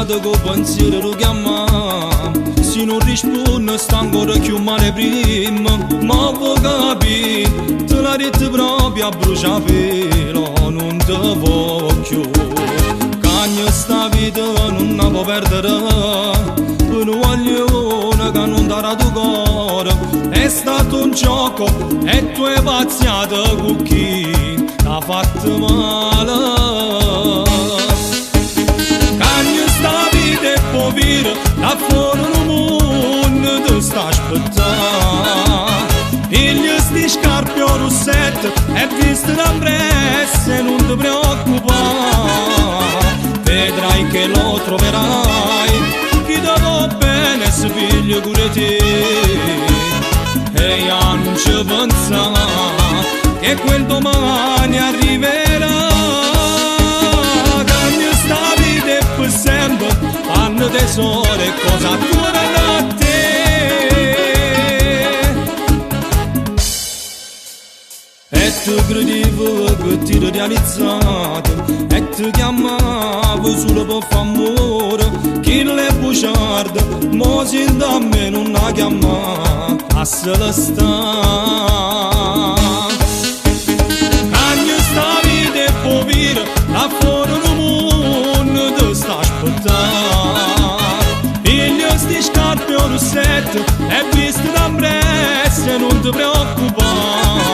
da gobanzire lo chiama. Se non risponde sta ancora più male prima. Ma vuoi capire, te la rete proprio a bruciapelo, non te voglio. Cagna sta vita non la può perdere, un guaglione che non darà tuo cuore. È stato un gioco e tu hai pazziato con chi t'ha fatto male. Cagna sta vita è povera, da fuori un mondo ti sta aspettando. Piglia sti scarpe o rossette e visto da presso e non ti preoccupare. Vedrai che lo troverai, chi ti va bene si piglia pure te. E io non ci pensa che quel domani arriverà. Cagna sta vita e per sempre fanno tesoro e cosa torna a te. E tu credevo che ti eri realizzato e ti chiamavo solo per fare amore. Chi le bugiarde, mo sin da me non la chiama, passala sta. Cagna sta vita è povera, da fuori un mondo ti sta aspettando. Piglia sti scarpe o rossette e visto da presso e non ti preoccupare.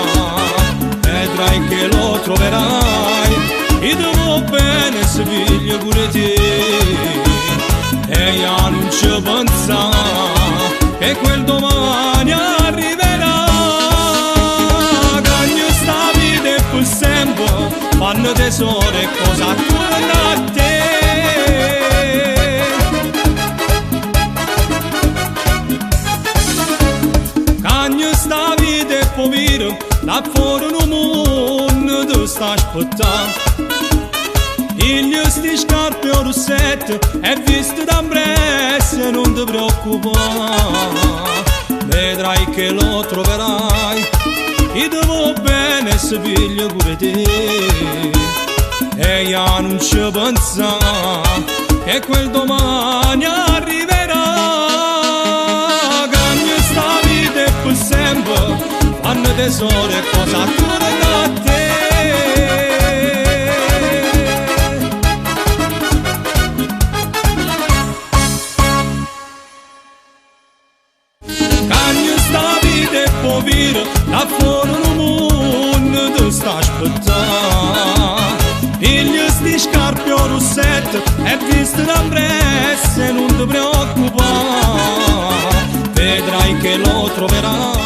Vedrai che lo troverai, e ti va bene se piglia pure te. E io non ci pensa che quel domani arriverà. Cagna sta vita e per sempre fanno tesoro e cosa torna a te. Cagna sta vita è povera, da fuori un mondo ti sta aspettando. Piglia sti scarpe o rossette e visto da presso e non ti preoccupare. Vedrai che lo troverai, chi ti va bene se piglia pure te. E io non ci pensa che quel domani arriverà. Cagna sta vita e per sempre fanno tesoro e cosa torna a te. Cagna sta vita è povera, da fuori un mondo ti sta aspettando. Piglia sti scarpe o rossette e visto da presso e non ti preoccupare. Vedrai che lo troverai.